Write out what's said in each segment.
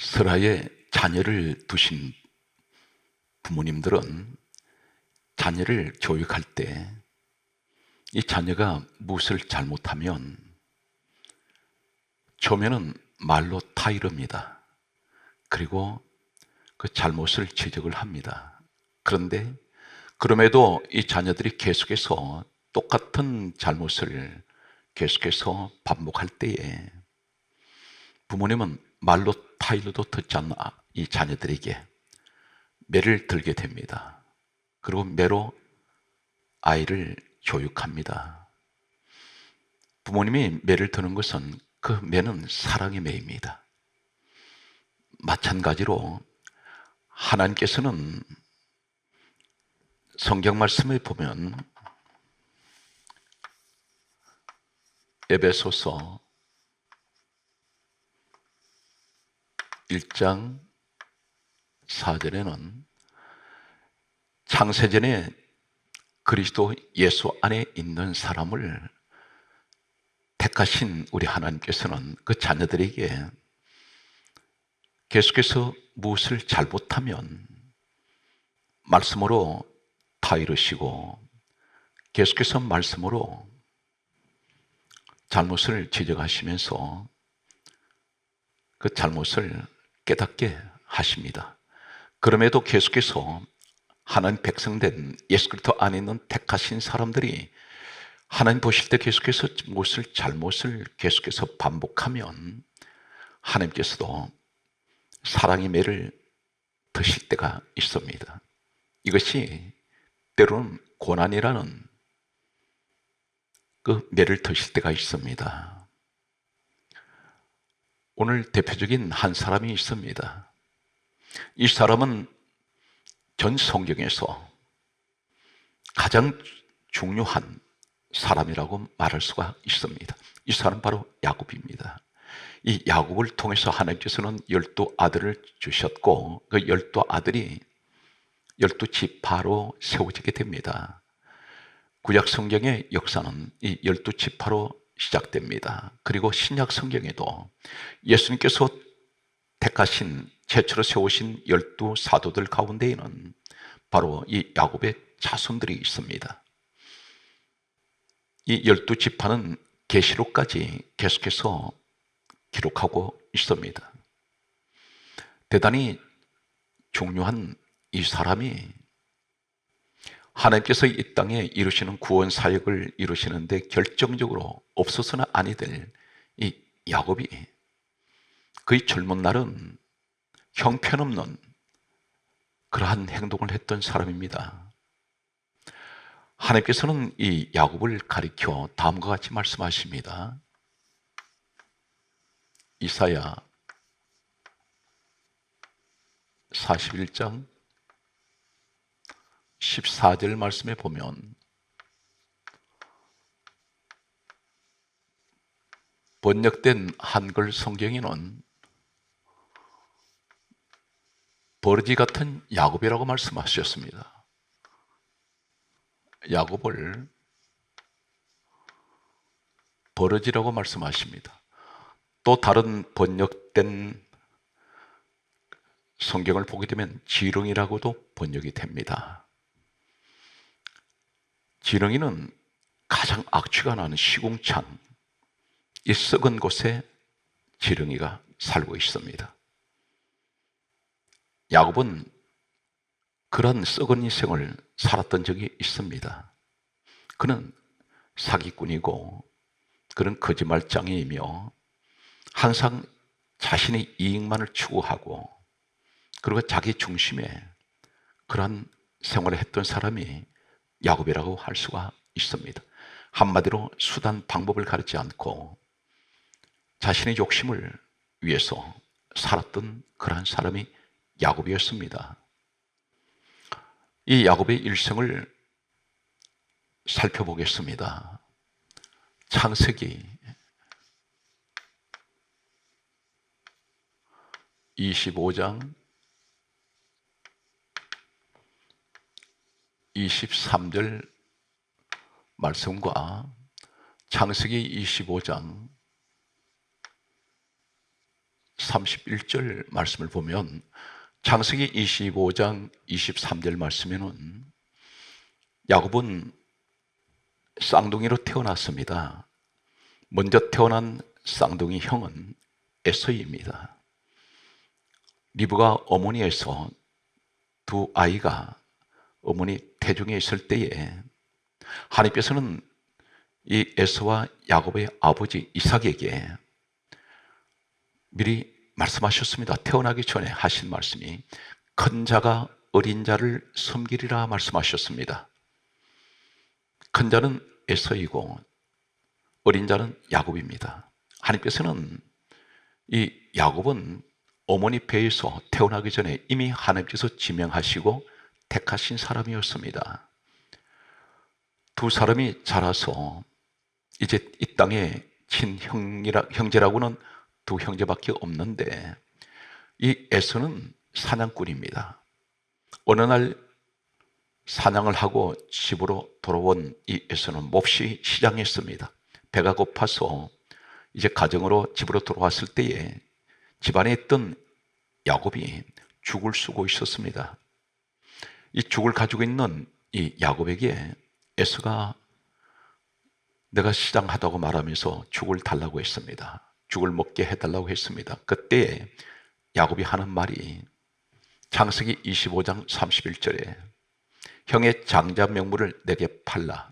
설하에 자녀를 두신 부모님들은 자녀를 교육할 때 이 자녀가 무엇을 잘못하면 처음에는 말로 타이릅니다. 그리고 그 잘못을 지적을 합니다. 그런데 그럼에도 이 자녀들이 계속해서 똑같은 잘못을 계속해서 반복할 때에 부모님은 말로 타일러도 듣지 않는 이 자녀들에게 매를 들게 됩니다. 그리고 매로 아이를 교육합니다. 부모님이 매를 드는 것은 그 매는 사랑의 매입니다. 마찬가지로 하나님께서는 성경 말씀에 보면 에베소서 1장 4절에는 창세전에 그리스도 예수 안에 있는 사람을 택하신 우리 하나님께서는 그 자녀들에게 계속해서 무엇을 잘못하면 말씀으로 타이르시고 계속해서 말씀으로 잘못을 지적하시면서 그 잘못을 깨닫게 하십니다. 그럼에도 계속해서 하나님 백성된 예수 그리스도 안에 있는 택하신 사람들이 하나님 보실 때 계속해서 무엇을 잘못을 계속해서 반복하면 하나님께서도 사랑의 매를 드실 때가 있습니다. 이것이 때로는 고난이라는 그 매를 드실 때가 있습니다. 오늘 대표적인 한 사람이 있습니다. 이 사람은 전 성경에서 가장 중요한 사람이라고 말할 수가 있습니다. 이 사람 바로 야곱입니다. 이 야곱을 통해서 하나님께서는 12아들을 주셨고 그 12아들이 12지파로 세워지게 됩니다. 구약 성경의 역사는 이 12지파로 시작됩니다. 그리고 신약 성경에도 예수님께서 택하신 최초로 세우신 12사도들 가운데에는 바로 이 야곱의 자손들이 있습니다. 이 12지파는 계시록까지 계속해서 기록하고 있습니다. 대단히 중요한 이 사람이 하나님께서 이 땅에 이루시는 구원 사역을 이루시는데 결정적으로 없어서는 아니 될 이 야곱이 그의 젊은 날은 형편없는 그러한 행동을 했던 사람입니다. 하나님께서는 이 야곱을 가리켜 다음과 같이 말씀하십니다. 이사야 41장 14절 말씀에 보면 번역된 한글 성경에는 버러지 같은 야곱이라고 말씀하셨습니다. 야곱을 버러지라고 말씀하십니다. 또 다른 번역된 성경을 보게 되면 지렁이라고도 번역이 됩니다. 지렁이는 가장 악취가 나는 시궁창, 이 썩은 곳에 지렁이가 살고 있습니다. 야곱은 그런 썩은 인생을 살았던 적이 있습니다. 그는 사기꾼이고 그런 거짓말장애이며 항상 자신의 이익만을 추구하고 그리고 자기 중심에 그런 생활을 했던 사람이 야곱이라고 할 수가 있습니다. 한마디로 수단 방법을 가리지 않고 자신의 욕심을 위해서 살았던 그러한 사람이 야곱이었습니다. 이 야곱의 일생을 살펴보겠습니다. 창세기 25장 23절 말씀과 창세기 25장 31절 말씀을 보면 창세기 25장 23절 말씀에는 야곱은 쌍둥이로 태어났습니다. 먼저 태어난 쌍둥이 형은 에서이입니다. 리브가 어머니에서 두 아이가 어머니 태중에 있을 때에 하나님께서는 이 에서와 야곱의 아버지 이삭에게 미리 말씀하셨습니다. 태어나기 전에 하신 말씀이 큰 자가 어린 자를 섬기리라 말씀하셨습니다. 큰 자는 에서이고 어린 자는 야곱입니다. 하나님께서는 이 야곱은 어머니 배에서 태어나기 전에 이미 하나님께서 지명하시고 택하신 사람이었습니다. 두 사람이 자라서 이제 이 땅에 형제라고는 두 형제밖에 없는데 이 에서는 사냥꾼입니다. 어느 날 사냥을 하고 집으로 돌아온 이 에서는 몹시 시장했습니다. 배가 고파서 이제 가정으로 집으로 돌아왔을 때에 집안에 있던 야곱이 죽을 쓰고 있었습니다. 이 죽을 가지고 있는 이 야곱에게 에서가 내가 시장하다고 말하면서 죽을 달라고 했습니다. 죽을 먹게 해달라고 했습니다. 그때 야곱이 하는 말이 창세기 25장 31절에 형의 장자 명물을 내게 팔라.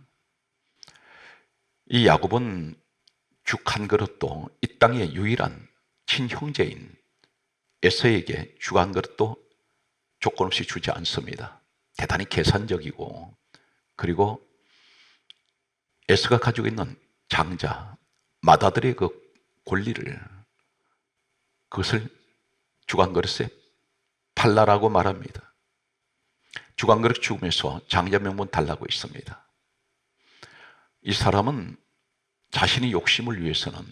이 야곱은 죽 한 그릇도 이 땅의 유일한 친형제인 에서에게 죽 한 그릇도 조건 없이 주지 않습니다. 대단히 계산적이고 그리고 에서가 가지고 있는 장자 맏아들의 그 권리를 그것을 죽 한 그릇에 팔라라고 말합니다. 죽 한 그릇 죽으면서 장자 명분 달라고 있습니다. 이 사람은 자신의 욕심을 위해서는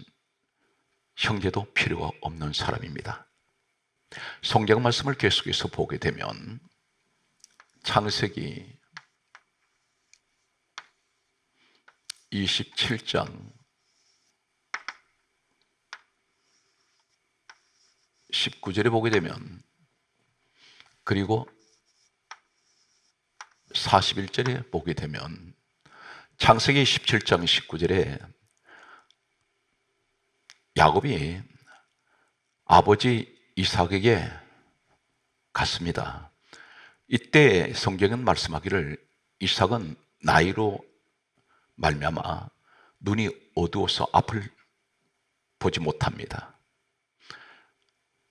형제도 필요가 없는 사람입니다. 성경 말씀을 계속해서 보게 되면 창세기 27장 19절에 보게 되면 그리고 41절에 보게 되면 창세기 17장 19절에 야곱이 아버지 이삭에게 갔습니다. 이때 성경은 말씀하기를 이삭은 나이로 말미암아 눈이 어두워서 앞을 보지 못합니다.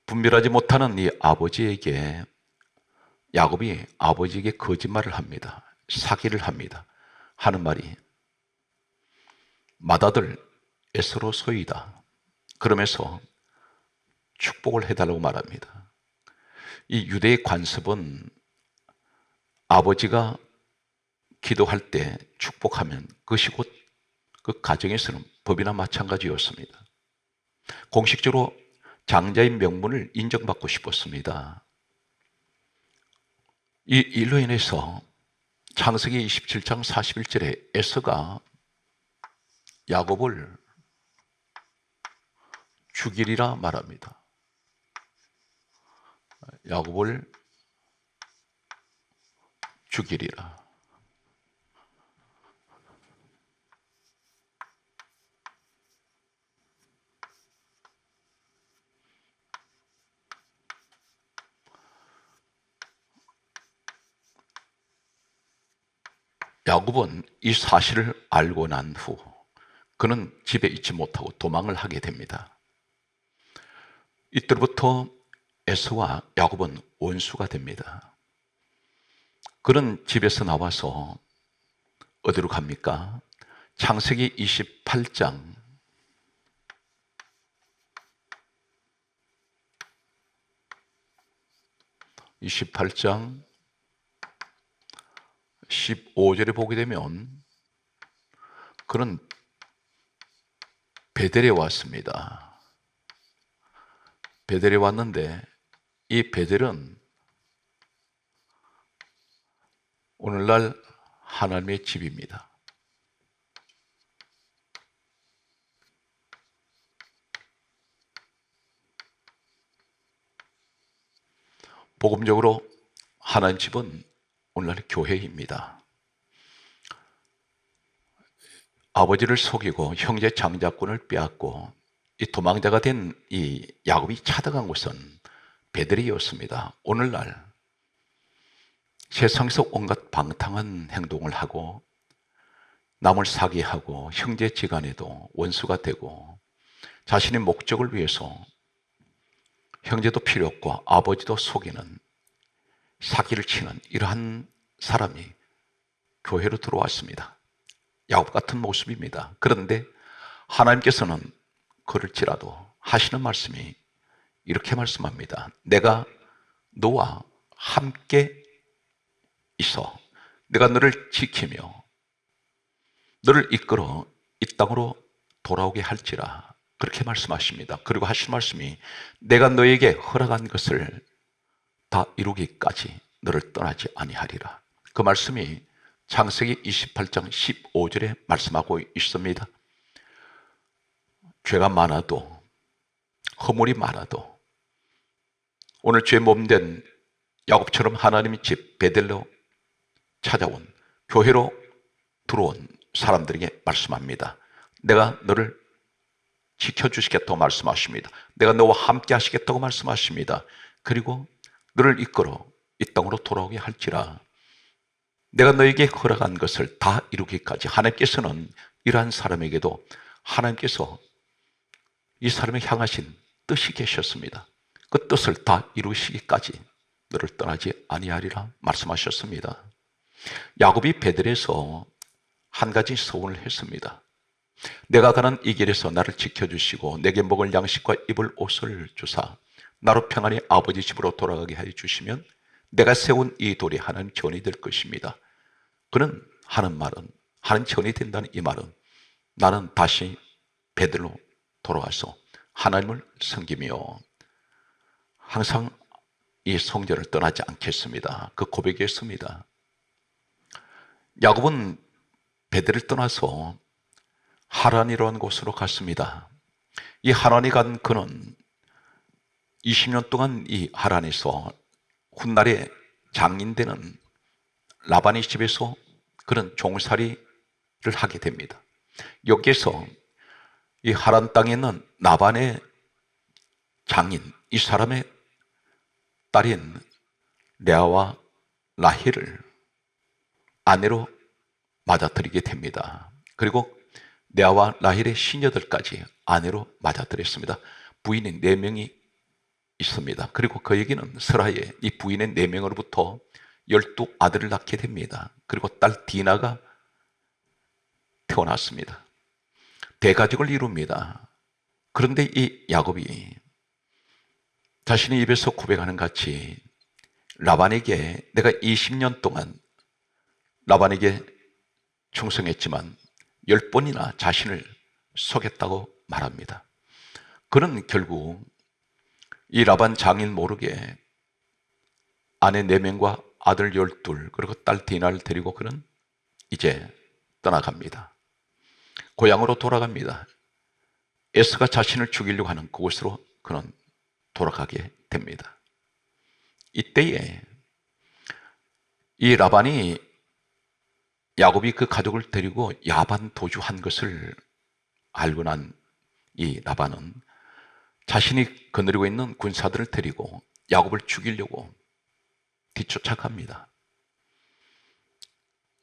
분별하지 못하는 이 아버지에게 야곱이 아버지에게 거짓말을 합니다. 사기를 합니다. 하는 말이 맏아들 에서로 소이다. 그러면서 축복을 해달라고 말합니다. 이 유대의 관습은 아버지가 기도할 때 축복하면 그것이 곧 그 가정에서는 법이나 마찬가지였습니다. 공식적으로 장자인 명분을 인정받고 싶었습니다. 이 일로 인해서 창세기 27장 41절에 에서가 야곱을 죽이리라 말합니다. 야곱을 죽이리라. 야곱은 이 사실을 알고 난 후 그는 집에 있지 못하고 도망을 하게 됩니다. 이때부터 에서와 야곱은 원수가 됩니다. 그는 집에서 나와서 어디로 갑니까? 창세기 28장 15절에 보게 되면 그는 베델에 왔습니다. 베델에 왔는데 이 베델은 오늘날 하나님의 집입니다. 복음적으로 하나님 집은 오늘날 교회입니다. 아버지를 속이고 형제 장자권을 빼앗고 이 도망자가 된 이 야곱이 찾아간 곳은 베들이었습니다. 오늘날 세상에서 온갖 방탕한 행동을 하고 남을 사기하고 형제지간에도 원수가 되고 자신의 목적을 위해서 형제도 필요 없고 아버지도 속이는 사기를 치는 이러한 사람이 교회로 들어왔습니다. 야곱 같은 모습입니다. 그런데 하나님께서는 그럴지라도 하시는 말씀이 이렇게 말씀합니다. 내가 너와 함께 있어 내가 너를 지키며 너를 이끌어 이 땅으로 돌아오게 할지라 그렇게 말씀하십니다. 그리고 하신 말씀이 내가 너에게 허락한 것을 다 이루기까지 너를 떠나지 아니하리라. 그 말씀이 창세기 28장 15절에 말씀하고 있습니다. 죄가 많아도 허물이 많아도 오늘 죄 몸된 야곱처럼 하나님의 집 베델로 찾아온 교회로 들어온 사람들에게 말씀합니다. 내가 너를 지켜주시겠다고 말씀하십니다. 내가 너와 함께 하시겠다고 말씀하십니다. 그리고 너를 이끌어 이 땅으로 돌아오게 할지라 내가 너에게 허락한 것을 다 이루기까지 하나님께서는 이러한 사람에게도 하나님께서 이 사람을 향하신 뜻이 계셨습니다. 그 뜻을 다 이루시기까지 너를 떠나지 아니하리라 말씀하셨습니다. 야곱이 베들에서 한 가지 소원을 했습니다. 내가 가는 이 길에서 나를 지켜주시고 내게 먹을 양식과 입을 옷을 주사 나로 평안히 아버지 집으로 돌아가게 해 주시면 내가 세운 이 돌이 하나님 전이 될 것입니다. 그는 하는 말은 하나님 전이 된다는 이 말은 나는 다시 베들로 돌아와서 하나님을 섬기며 항상 이 성전을 떠나지 않겠습니다. 그 고백이었습니다. 야곱은 베들을 떠나서 하란이라는 곳으로 갔습니다. 이 하란이 간 그는 20년 동안 이 하란에서 훗날에 장인되는 라반의 집에서 그런 종살이를 하게 됩니다. 여기에서 이 하란 땅에 있는 라반의 장인, 이 사람의 딸인 레아와 라헬을 아내로 맞아들이게 됩니다. 그리고 레아와 라헬의 시녀들까지 아내로 맞아들였습니다. 부인이 4명이 있습니다. 그리고 그에게는 스라의 이 부인의 4명으로부터 12아들을 낳게 됩니다. 그리고 딸 디나가 태어났습니다. 대가족을 이룹니다. 그런데 이 야곱이 자신의 입에서 고백하는 같이 라반에게 내가 20년 동안 라반에게 충성했지만 10번이나 자신을 속였다고 말합니다. 그는 결국 이 라반 장인 모르게 아내 4명과 아들 12 그리고 딸 디나를 데리고 그는 이제 떠나갑니다. 고향으로 돌아갑니다. 에서가 자신을 죽이려고 하는 그곳으로 그는 돌아가게 됩니다. 이때에 이 라반이 야곱이 그 가족을 데리고 야반 도주한 것을 알고 난 이 라반은 자신이 거느리고 있는 군사들을 데리고 야곱을 죽이려고 뒤쫓아갑니다.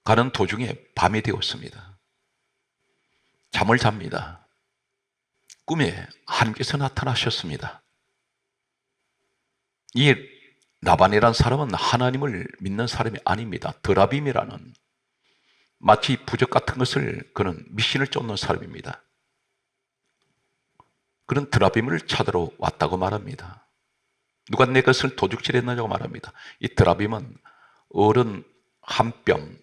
가는 도중에 밤이 되었습니다. 잠을 잡니다. 꿈에 하나님께서 나타나셨습니다. 이 라반이라는 사람은 하나님을 믿는 사람이 아닙니다. 드라빔이라는 마치 부적 같은 것을 그는 미신을 쫓는 사람입니다. 그런 드라빔을 찾으러 왔다고 말합니다. 누가 내 것을 도둑질했느냐고 말합니다. 이 드라빔은 어른 한 뼘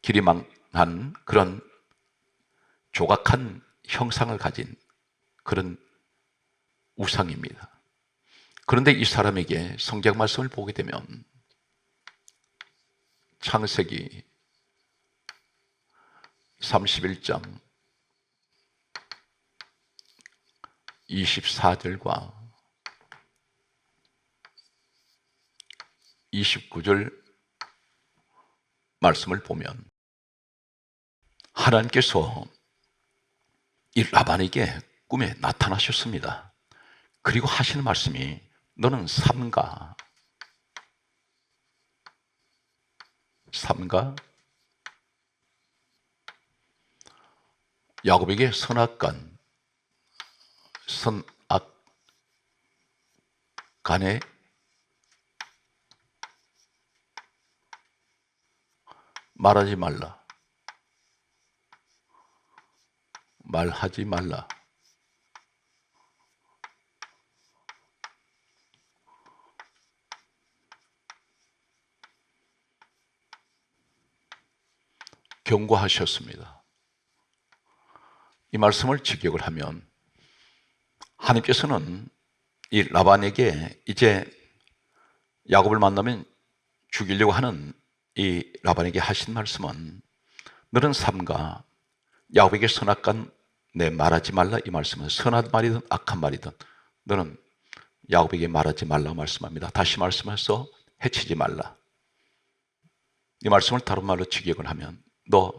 길이만한 그런 조각한 형상을 가진 그런 우상입니다. 그런데 이 사람에게 성경 말씀을 보게 되면 창세기 31장 24절과 29절 말씀을 보면 하나님께서 이 라반에게 꿈에 나타나셨습니다. 그리고 하시는 말씀이 너는 삼가 야곱에게 선악간에 말하지 말라. 경고하셨습니다. 이 말씀을 직역을 하면 하나님께서는 이 라반에게 이제 야곱을 만나면 죽이려고 하는 이 라반에게 하신 말씀은 너는 삼가 야곱에게 선악간 내 말하지 말라. 이 말씀은 선한 말이든 악한 말이든 너는 야곱에게 말하지 말라 말씀합니다. 다시 말씀해서 해치지 말라. 이 말씀을 다른 말로 직역을 하면 너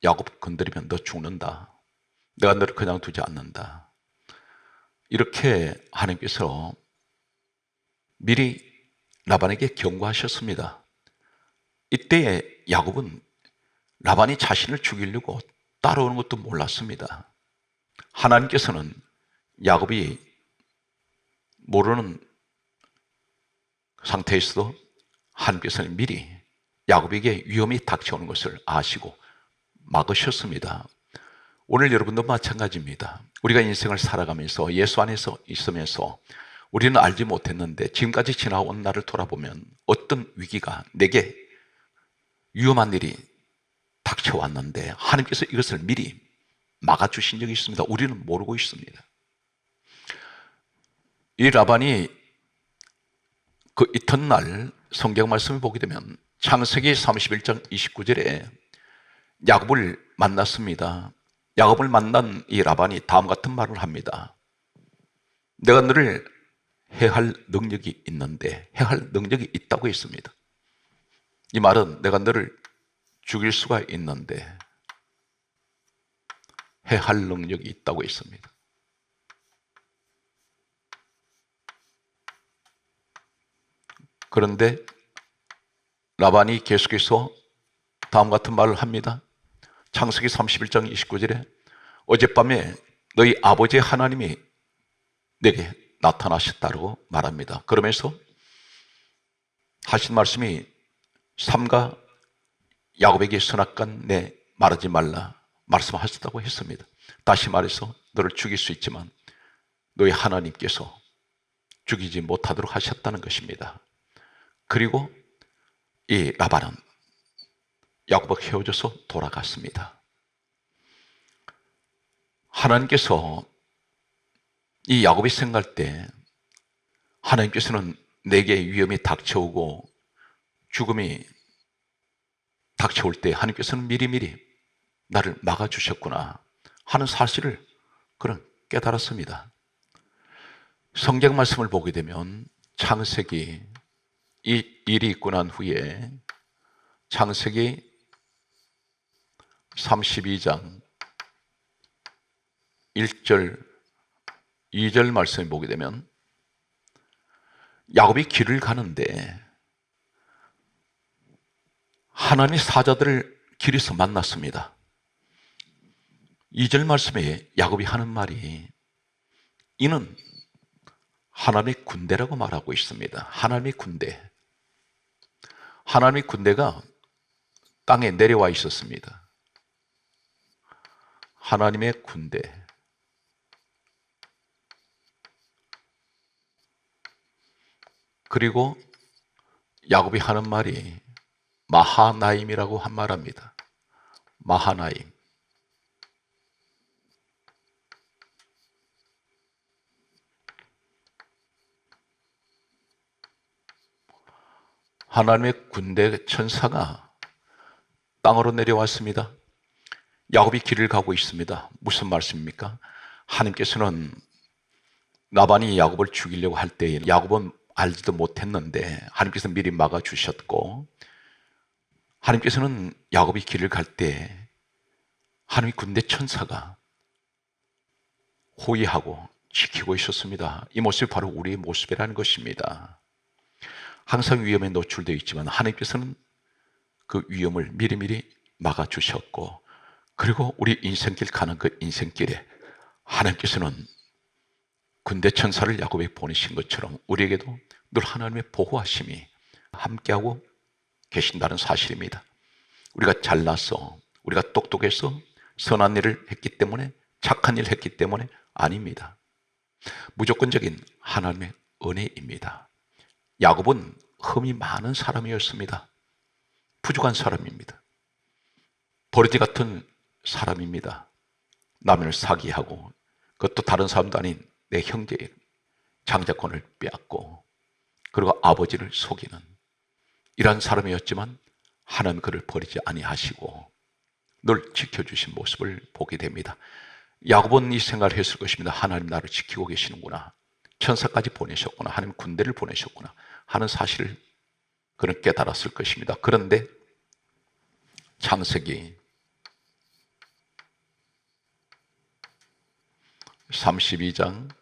야곱 건드리면 너 죽는다. 내가 너를 그냥 두지 않는다. 이렇게 하나님께서 미리 라반에게 경고하셨습니다. 이때 야곱은 라반이 자신을 죽이려고 따라오는 것도 몰랐습니다. 하나님께서는 야곱이 모르는 상태에서도 하나님께서는 미리 야곱에게 위험이 닥쳐오는 것을 아시고 막으셨습니다. 오늘 여러분도 마찬가지입니다. 우리가 인생을 살아가면서 예수 안에서 있으면서 우리는 알지 못했는데 지금까지 지나온 날을 돌아보면 어떤 위기가 내게 위험한 일이 닥쳐왔는데 하나님께서 이것을 미리 막아주신 적이 있습니다. 우리는 모르고 있습니다. 이 라반이 그 이튿날 성경 말씀을 보게 되면 창세기 31장 29절에 야곱을 만났습니다. 야곱을 만난 이 라반이 다음 같은 말을 합니다. 내가 너를 해할 능력이 있는데, 해할 능력이 있다고 했습니다. 이 말은 내가 너를 죽일 수가 있는데 해할 능력이 있다고 했습니다. 그런데 라반이 계속해서 다음 같은 말을 합니다. 창세기 31장 29절에 어젯밤에 너희 아버지 하나님이 내게 나타나셨다고 말합니다. 그러면서 하신 말씀이 삼가 야곱에게 선악간 내 말하지 말라 말씀하셨다고 했습니다. 다시 말해서 너를 죽일 수 있지만 너희 하나님께서 죽이지 못하도록 하셨다는 것입니다. 그리고 이 라반은 야곱과 헤어져서 돌아갔습니다. 하나님께서 이 야곱이 생각할 때 하나님께서는 내게 위험이 닥쳐오고 죽음이 닥쳐올 때 하나님께서는 미리미리 나를 막아주셨구나 하는 사실을 그는 깨달았습니다. 성경 말씀을 보게 되면 창세기 이 일이 있고 난 후에 창세기 32장 1절 2절 말씀을 보게 되면 야곱이 길을 가는데 하나님의 사자들을 길에서 만났습니다. 2절 말씀에 야곱이 하는 말이 이는 하나님의 군대라고 말하고 있습니다. 하나님의 군대. 하나님의 군대가 땅에 내려와 있었습니다. 하나님의 군대. 그리고 야곱이 하는 말이 마하나임이라고 한 말합니다. 마하나임. 하나님의 군대 천사가 땅으로 내려왔습니다. 야곱이 길을 가고 있습니다. 무슨 말씀입니까? 하나님께서는 라반이 야곱을 죽이려고 할 때에 야곱은 알지도 못했는데 하나님께서 미리 막아주셨고, 하나님께서는 야곱이 길을 갈 때 하나님의 군대 천사가 호위하고 지키고 있었습니다. 이 모습이 바로 우리의 모습이라는 것입니다. 항상 위험에 노출되어 있지만 하나님께서는 그 위험을 미리미리 막아주셨고, 그리고 우리 인생길 가는 그 인생길에 하나님께서는 군대 천사를 야곱에 보내신 것처럼 우리에게도 늘 하나님의 보호하심이 함께하고 계신다는 사실입니다. 우리가 잘나서, 우리가 똑똑해서 선한 일을 했기 때문에, 착한 일을 했기 때문에 아닙니다. 무조건적인 하나님의 은혜입니다. 야곱은 흠이 많은 사람이었습니다. 부족한 사람입니다. 버러지 같은 사람입니다. 남을 사기하고, 그것도 다른 사람도 아닌 내 형제의 장자권을 빼앗고, 그리고 아버지를 속이는 이러한 사람이었지만 하나님 그를 버리지 아니하시고 늘 지켜주신 모습을 보게 됩니다. 야곱은 이 생각을 했을 것입니다. 하나님 나를 지키고 계시는구나, 천사까지 보내셨구나, 하나님 군대를 보내셨구나 하는 사실을 그는 깨달았을 것입니다. 그런데 창세기 32장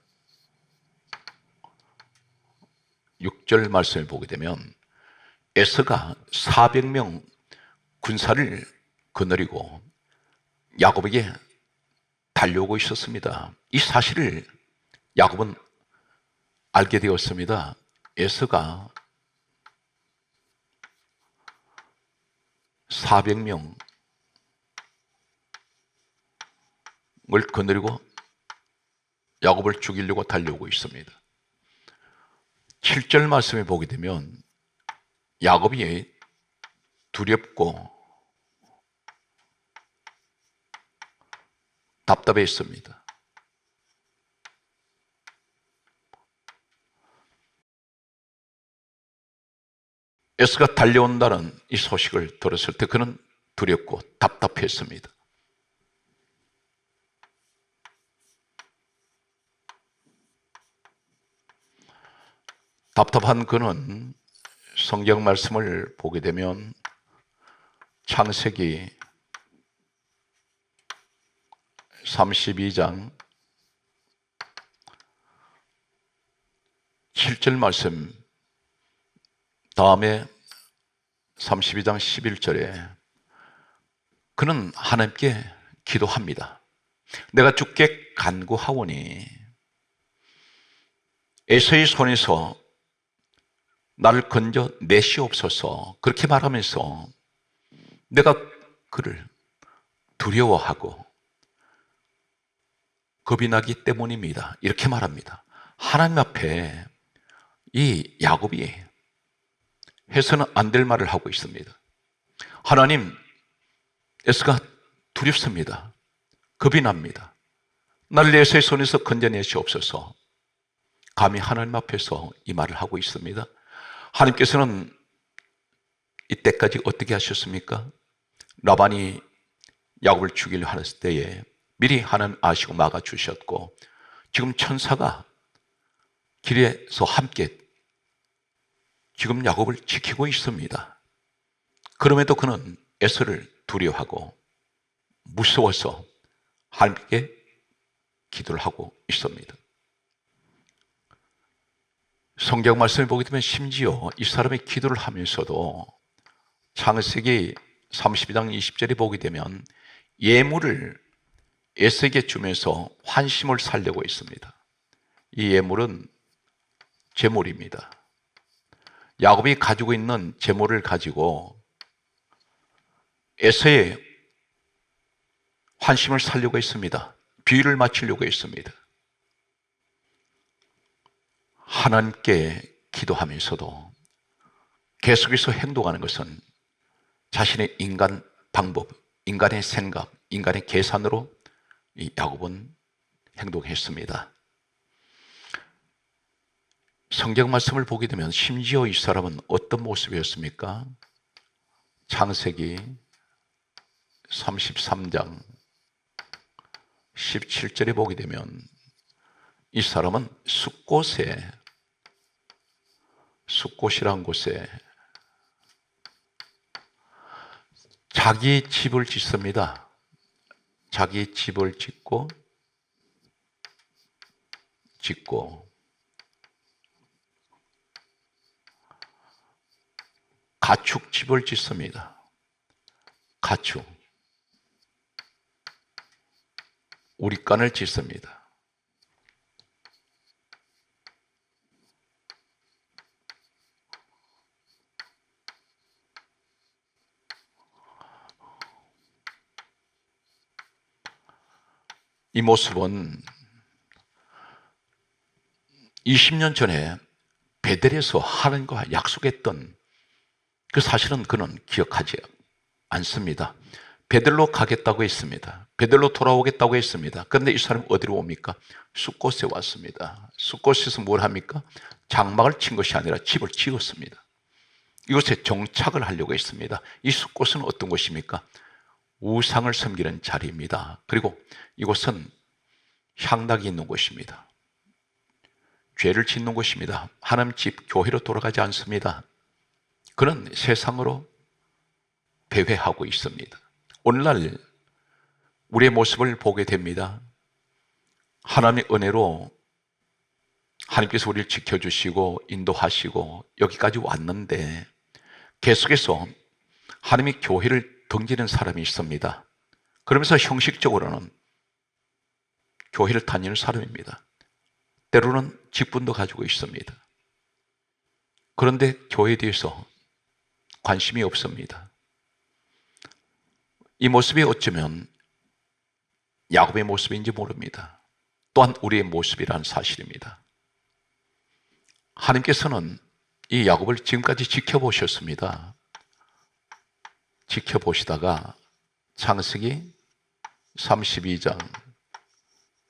6절 말씀을 보게 되면 에서가 400명 군사를 거느리고 야곱에게 달려오고 있었습니다. 이 사실을 야곱은 알게 되었습니다. 에서가 400명을 거느리고 야곱을 죽이려고 달려오고 있습니다. 7절 말씀에 보게 되면 야곱이 두렵고 답답했습니다. 에서가 달려온다는 이 소식을 들었을 때 그는 두렵고 답답했습니다. 답답한 그는 성경 말씀을 보게 되면 창세기 32장 7절 말씀 다음에 32장 11절에 그는 하나님께 기도합니다. 내가 주께 간구하오니 에서의 손에서 나를 건져 내시옵소서. 그렇게 말하면서 내가 그를 두려워하고 겁이 나기 때문입니다. 이렇게 말합니다. 하나님 앞에 이 야곱이 해서는 안 될 말을 하고 있습니다. 하나님, 에서가 두렵습니다. 겁이 납니다. 나를 에서의 손에서 건져내시옵소서. 감히 하나님 앞에서 이 말을 하고 있습니다. 하나님께서는 이때까지 어떻게 하셨습니까? 라반이 야곱을 죽이려 하였을 때에 미리 하나님 아시고 막아주셨고, 지금 천사가 길에서 함께 지금 야곱을 지키고 있습니다. 그럼에도 그는 에서를 두려워하고 무서워서 하나님께 기도를 하고 있습니다. 성경 말씀을 보게 되면 심지어 이 사람이 기도를 하면서도 창세기 32장 20절에 보게 되면 예물을 에서에게 주면서 환심을 살려고 있습니다. 이 예물은 제물입니다. 야곱이 가지고 있는 제물을 가지고 에서의 환심을 살려고 했습니다. 비유를 맞추려고 했습니다. 하나님께 기도하면서도 계속해서 행동하는 것은 자신의 인간 방법, 인간의 생각, 인간의 계산으로 이 야곱은 행동했습니다. 성경 말씀을 보게 되면 심지어 이 사람은 어떤 모습이었습니까? 창세기 33장 17절에 보게 되면 이 사람은 숫곳에 숫곳이란 곳에 자기 집을 짓습니다. 자기 집을 짓고 가축집을 짓습니다. 가축. 우리간을 짓습니다. 이 모습은 20년 전에 베델에서 하나님과 약속했던 그 사실은 그는 기억하지 않습니다. 베델로 가겠다고 했습니다. 베델로 돌아오겠다고 했습니다. 그런데 이 사람이 어디로 옵니까? 숫곳에 왔습니다. 숫곳에서 뭘 합니까? 장막을 친 것이 아니라 집을 지었습니다. 이곳에 정착을 하려고 했습니다. 이 숫곳은 어떤 곳입니까? 우상을 섬기는 자리입니다. 그리고 이곳은 향락이 있는 곳입니다. 죄를 짓는 곳입니다. 하나님 집, 교회로 돌아가지 않습니다. 그는 세상으로 배회하고 있습니다. 오늘날 우리의 모습을 보게 됩니다. 하나님의 은혜로 하나님께서 우리를 지켜주시고 인도하시고 여기까지 왔는데 계속해서 하나님의 교회를 등지는 사람이 있습니다. 그러면서 형식적으로는 교회를 다니는 사람입니다. 때로는 직분도 가지고 있습니다. 그런데 교회에 대해서 관심이 없습니다. 이 모습이 어쩌면 야곱의 모습인지 모릅니다. 또한 우리의 모습이라는 사실입니다. 하나님께서는 이 야곱을 지금까지 지켜보셨습니다. 지켜보시다가 창세기 32장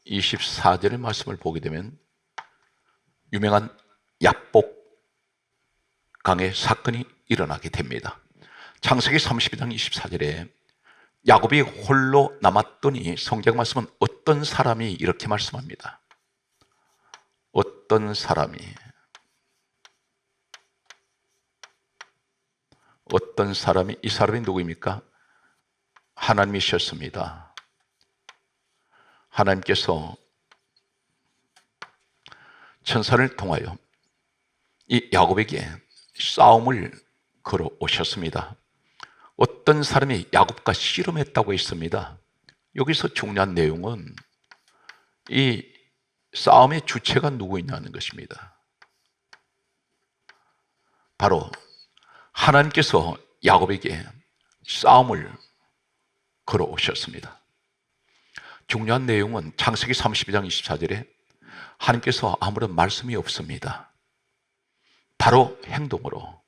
24절의 말씀을 보게 되면 유명한 야복강의 사건이 일어나게 됩니다. 창세기 32장 24절에 야곱이 홀로 남았더니 성경 말씀은 어떤 사람이 이렇게 말씀합니다. 어떤 사람이 이 사람이 누구입니까? 하나님이셨습니다. 하나님께서 천사를 통하여 이 야곱에게 싸움을 걸어 오셨습니다. 어떤 사람이 야곱과 씨름했다고 했습니다. 여기서 중요한 내용은 이 싸움의 주체가 누구냐는 것입니다. 바로 하나님께서 야곱에게 싸움을 걸어 오셨습니다. 중요한 내용은 창세기 32장 24절에 하나님께서 아무런 말씀이 없습니다. 바로 행동으로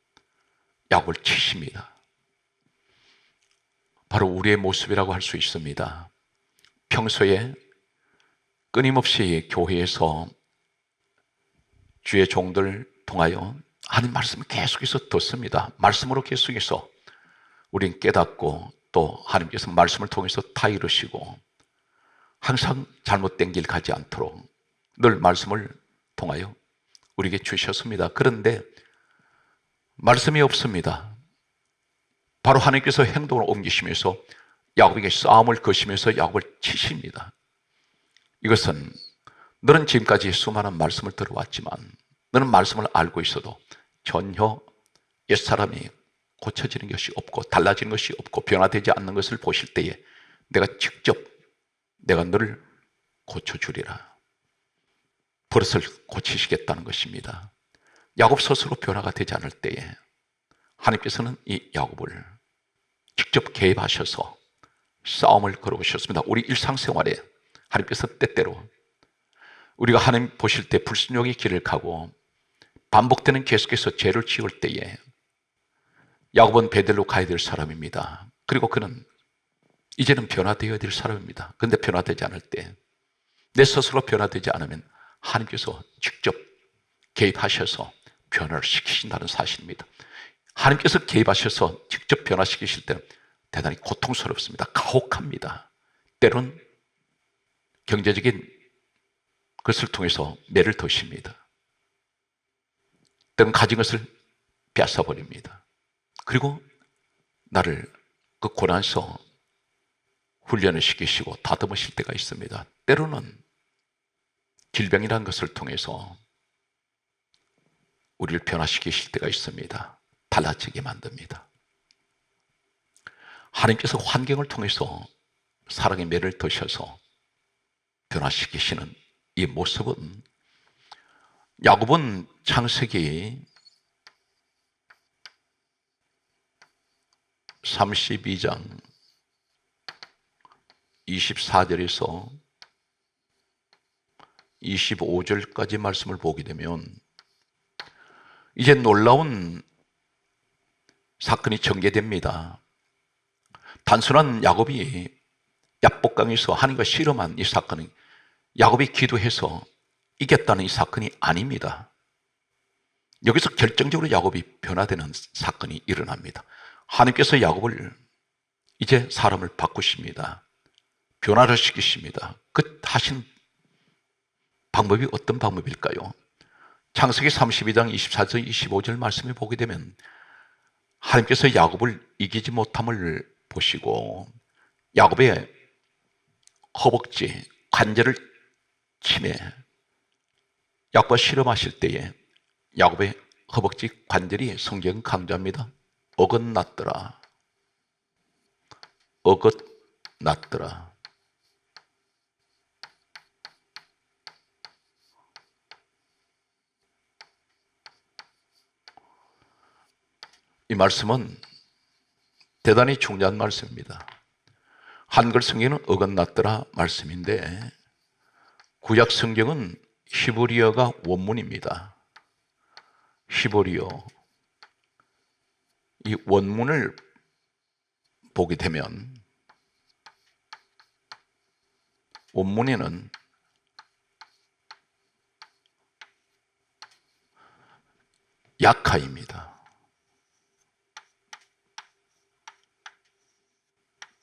야곱을 치십니다. 바로 우리의 모습이라고 할 수 있습니다. 평소에 끊임없이 교회에서 주의 종들 통하여 하나님 말씀을 계속해서 듣습니다. 말씀으로 계속해서 우린 깨닫고 또 하나님께서 말씀을 통해서 다 이루시고 항상 잘못된 길 가지 않도록 늘 말씀을 통하여 우리에게 주셨습니다. 그런데 말씀이 없습니다. 바로 하나님께서 행동을 옮기시면서 야곱에게 싸움을 거시면서 야곱을 치십니다. 이것은 너는 지금까지 수많은 말씀을 들어왔지만 너는 말씀을 알고 있어도 전혀 옛사람이 고쳐지는 것이 없고 달라지는 것이 없고 변화되지 않는 것을 보실 때에 내가 직접 내가 너를 고쳐주리라. 버릇을 고치시겠다는 것입니다. 야곱 스스로 변화가 되지 않을 때에 하나님께서는 이 야곱을 직접 개입하셔서 싸움을 걸어오셨습니다. 우리 일상생활에 하나님께서 때때로 우리가 하나님 보실 때 불순종의 길을 가고 반복되는 계속해서 죄를 지을 때에 야곱은 베델로 가야 될 사람입니다. 그리고 그는 이제는 변화되어야 될 사람입니다. 그런데 변화되지 않을 때 내 스스로 변화되지 않으면 하나님께서 직접 개입하셔서 변화를 시키신다는 사실입니다. 하나님께서 개입하셔서 직접 변화시키실 때는 대단히 고통스럽습니다. 가혹합니다. 때론 경제적인 것을 통해서 매를 드십니다. 때는 가진 것을 빼앗아 버립니다. 그리고 나를 그 고난에서 훈련을 시키시고 다듬으실 때가 있습니다. 때로는 질병이라는 것을 통해서 우리를 변화시키실 때가 있습니다. 달라지게 만듭니다. 하나님께서 환경을 통해서 사랑의 매를 드셔서 변화시키시는 이 모습은 야곱은 창세기 32장 24절에서 25절까지 말씀을 보게 되면 이제 놀라운 사건이 전개됩니다. 단순한 야곱이 야복강에서 하나님과 씨름한 이 사건은 야곱이 기도해서 이겼다는 이 사건이 아닙니다. 여기서 결정적으로 야곱이 변화되는 사건이 일어납니다. 하나님께서 야곱을 이제 사람을 바꾸십니다. 변화를 시키십니다. 그 하신 방법이 어떤 방법일까요? 창세기 32장 24절 25절 말씀을 보게 되면 하나님께서 야곱을 이기지 못함을 보시고 야곱의 허벅지 관절을 치매 야곱과 실험하실 때에 야곱의 허벅지 관절이 성경은 강조합니다. 어긋났더라. 어긋났더라. 이 말씀은 대단히 중요한 말씀입니다. 한글 성경은 어긋났더라 말씀인데 구약 성경은 히브리어가 원문입니다. 히브리어 이 원문을 보게 되면 원문에는 야카입니다.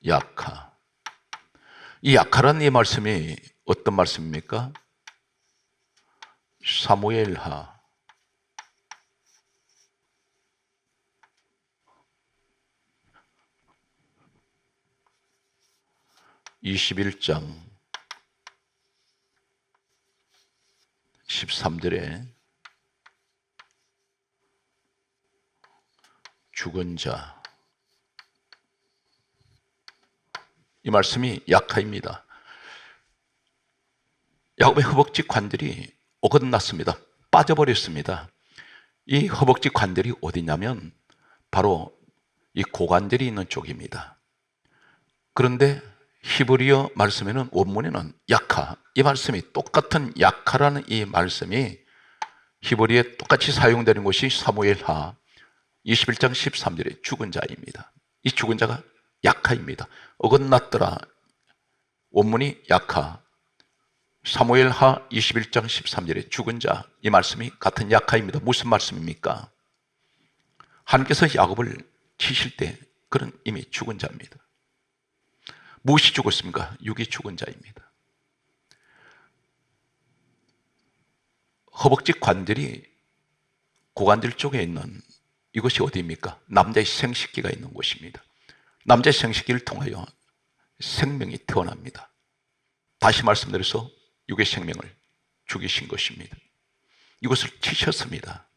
야카. 이 야카라는 이 말씀이 어떤 말씀입니까? 사무엘하 21장 13절에 죽은 자 이 말씀이 야카입니다. 야곱의 허벅지 관절이 어긋났습니다. 빠져버렸습니다. 이 허벅지 관절이 어디냐면 바로 이 고관절이 있는 쪽입니다. 그런데 히브리어 말씀에는 원문에는 야카 이 말씀이 똑같은 야카라는 이 말씀이 히브리어에 똑같이 사용되는 것이 사무엘하 21장 13절에 죽은 자입니다. 이 죽은 자가 야카입니다. 어긋났더라 원문이 야카 사무엘하 21장 13절에 죽은 자 이 말씀이 같은 야카입니다. 무슨 말씀입니까? 하나님께서 야곱을 치실 때 그는 이미 죽은 자입니다. 무엇이 죽었습니까? 육이 죽은 자입니다. 허벅지 관절이 고관절 쪽에 있는 이것이 어디입니까? 남자의 생식기가 있는 곳입니다. 남자의 생식기를 통하여 생명이 태어납니다. 다시 말씀드려서 육의 생명을 죽이신 것입니다. 이것을 치셨습니다.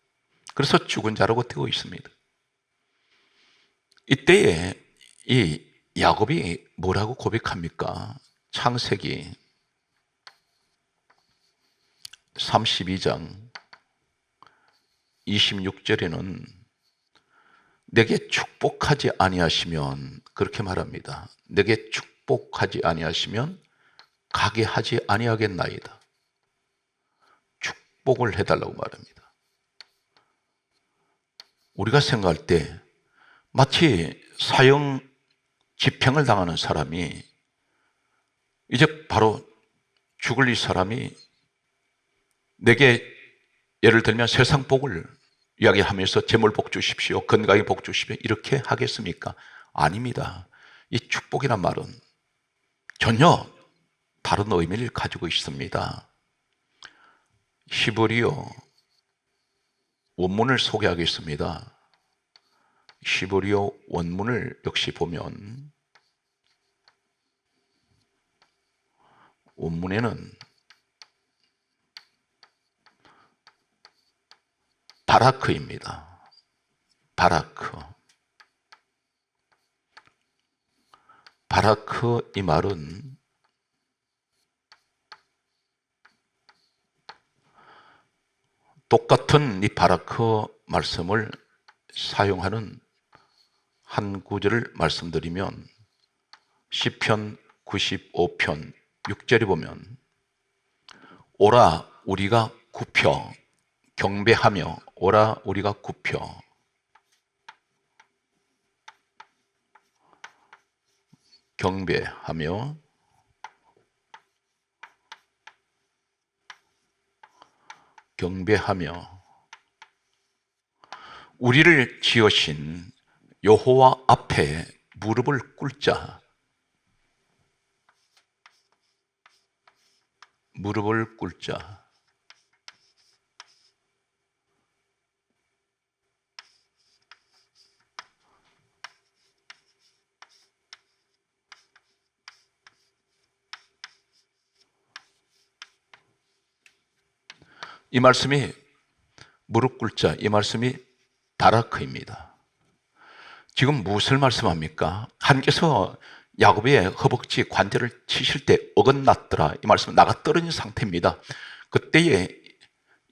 그래서 죽은 자라고 되어 있습니다. 이때에 이 야곱이 뭐라고 고백합니까? 창세기 32장 26절에는 내게 축복하지 아니하시면 그렇게 말합니다. 내게 축복하지 아니하시면 가게 하지 아니하겠나이다. 축복을 해달라고 말합니다. 우리가 생각할 때 마치 사형 집행을 당하는 사람이 이제 바로 죽을 이 사람이 내게 예를 들면 세상 복을 이야기하면서 재물 복 주십시오, 건강에 복 주십시오 이렇게 하겠습니까? 아닙니다. 이 축복이란 말은 전혀 다른 의미를 가지고 있습니다. 히브리어 원문을 소개하겠습니다. 히브리어 원문을 역시 보면 원문에는 바라크입니다. 바라크. 바라크 이 말은 똑같은 이 바라크 말씀을 사용하는 한 구절을 말씀드리면 시편 95편 6절에 보면 오라 우리가 굽혀 경배하며 오라 우리가 굽혀 경배하며 우리를 지으신 여호와 앞에 무릎을 꿇자. 무릎을 꿇자. 이 말씀이 무릎 꿇자, 이 말씀이 바라크입니다. 지금 무엇을 말씀합니까? 하나님께서 야곱의 허벅지 관절을 치실 때 어긋났더라. 이 말씀은 나가 떨어진 상태입니다. 그때에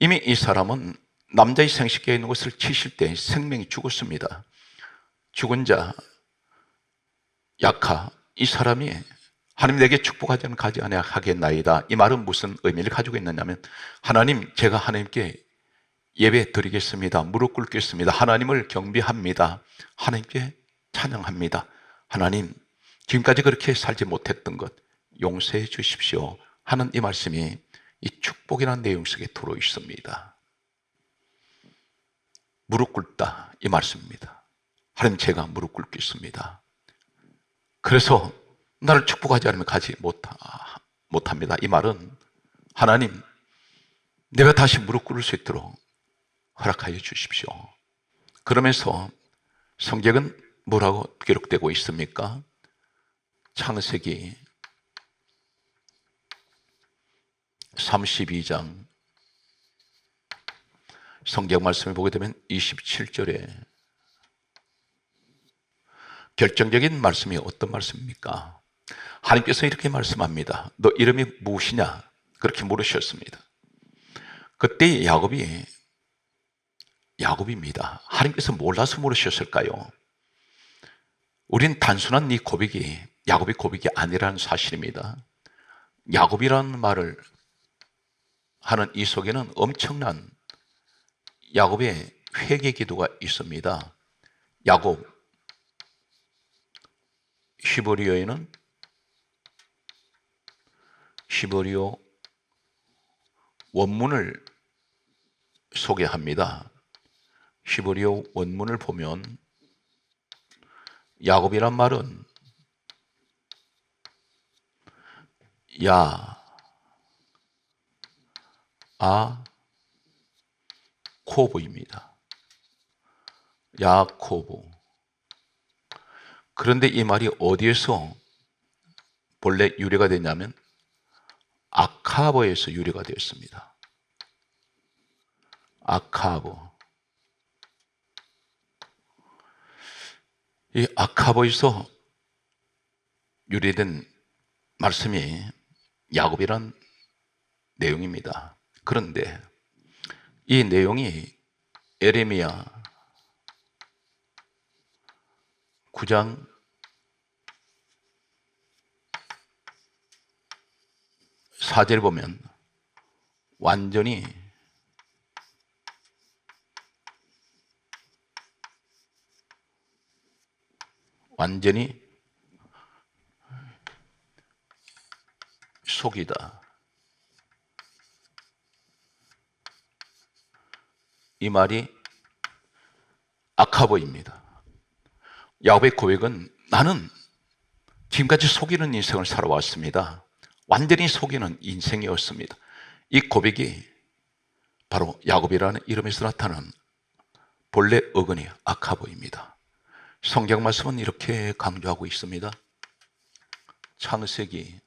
이미 이 사람은 남자의 생식기에 있는 것을 치실 때 생명이 죽었습니다. 죽은 자 야카, 이 사람이 하나님 내게 축복하지 않으면 가지 아니하겠나이다. 이 말은 무슨 의미를 가지고 있느냐면 하나님 제가 하나님께 예배 드리겠습니다. 무릎 꿇겠습니다. 하나님을 경배합니다. 하나님께 찬양합니다. 하나님 지금까지 그렇게 살지 못했던 것 용서해 주십시오 하는 이 말씀이 이 축복이라는 내용 속에 들어 있습니다. 무릎 꿇다 이 말씀입니다. 하나님 제가 무릎 꿇겠습니다. 그래서 나를 축복하지 않으면 가지 못합니다. 이 말은 하나님 내가 다시 무릎 꿇을 수 있도록 허락하여 주십시오. 그러면서 성경은 뭐라고 기록되고 있습니까? 창세기 32장 성경 말씀을 보게 되면 27절에 결정적인 말씀이 어떤 말씀입니까? 하나님께서 이렇게 말씀합니다. 너 이름이 무엇이냐? 그렇게 물으셨습니다. 그때 야곱입니다. 하나님께서 몰라서 물으셨을까요? 우린 단순한 이 고백이 야곱의 고백이 아니라는 사실입니다. 야곱이라는 말을 하는 이 속에는 엄청난 야곱의 회개 기도가 있습니다. 야곱, 히브리어에는 히브리어 원문을 소개합니다. 히브리어 원문을 보면 야곱이란 말은 야코브입니다. 야코브. 그런데 이 말이 어디에서 본래 유래가 됐냐면 아카브에서 유래가 되었습니다. 아카브. 이 아카브에서 유래된 말씀이 야곱이란 내용입니다. 그런데 이 내용이 에레미야 9장 4절 보면 완전히 속이다. 이 말이 아카보입니다. 야곱의 고백은 나는 지금까지 속이는 인생을 살아왔습니다. 완전히 속이는 인생이었습니다. 이 고백이 바로 야곱이라는 이름에서 나타난 본래 어근이 악하 보입니다. 성경 말씀은 이렇게 강조하고 있습니다. 창세기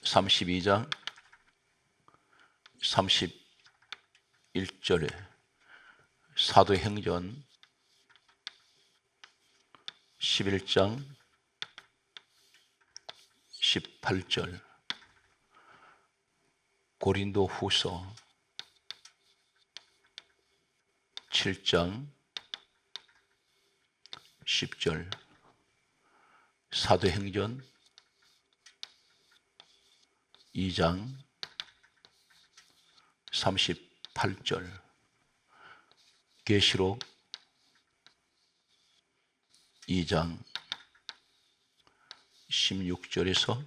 32장 31절에 사도행전 11장 18절 고린도후서 7장 10절 사도행전 2장 38절 계시록 2장 16절에서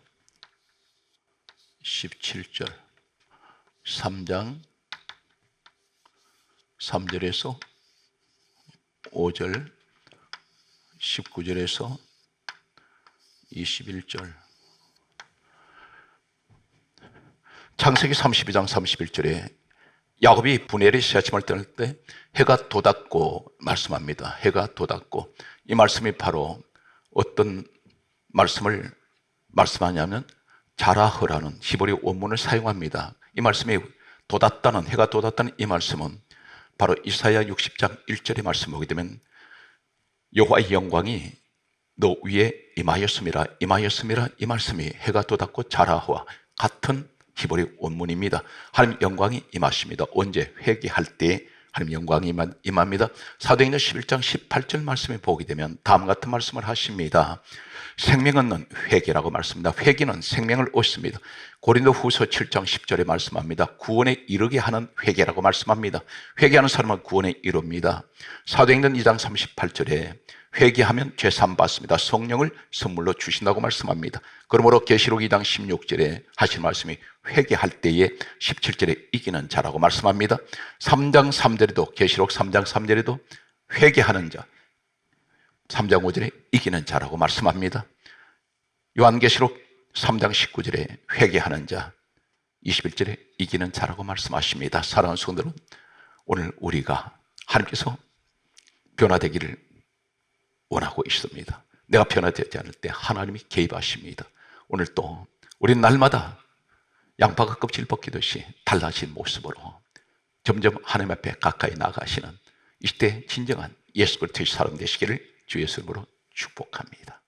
17절 3장 3절에서 5절 19절에서 21절 창세기 32장 31절에 야곱이 분엘의 시아침을 떠날 때 해가 돋았고 말씀합니다. 해가 돋았고 이 말씀이 바로 어떤 말씀을 말씀하냐면 자라흐라는 히브리 원문을 사용합니다. 이 말씀이 돋았다는 해가 돋았다는 이 말씀은 바로 이사야 60장 1절의 말씀 보게 되면 여호와의 영광이 너 위에 임하였음이라 임하였음이라 이 말씀이 해가 돋았고 자라흐와 같은 히브리 원문입니다. 하나님 영광이 임하십니다. 언제? 회개할 때 하나님 영광이 임합니다. 사도행전 11장 18절 말씀에 보게 되면 다음 같은 말씀을 하십니다. 생명 얻는 회개라고 말씀합니다. 회개는 생명을 얻습니다. 고린도후서 7장 10절에 말씀합니다. 구원에 이르게 하는 회개라고 말씀합니다. 회개하는 사람은 구원에 이릅니다. 사도행전 2장 38절에 회개하면 죄사함 받습니다. 성령을 선물로 주신다고 말씀합니다. 그러므로 계시록 2장 16절에 하신 말씀이 회개할 때에 17절에 이기는 자라고 말씀합니다. 3장 3절에도 계시록 3장 3절에도 회개하는 자 3장 5절에 이기는 자라고 말씀합니다. 요한계시록 3장 19절에 회개하는 자 21절에 이기는 자라고 말씀하십니다. 사랑하는 성도들, 오늘 우리가 하나님께서 변화되기를 원하고 있습니다. 내가 변화되지 않을 때 하나님이 개입하십니다. 오늘 또 우리 날마다 양파가 껍질 벗기듯이 달라진 모습으로 점점 하나님 앞에 가까이 나가시는 이때 진정한 예수 그리스도의 사람 되시기를 주 예수 이름으로 축복합니다.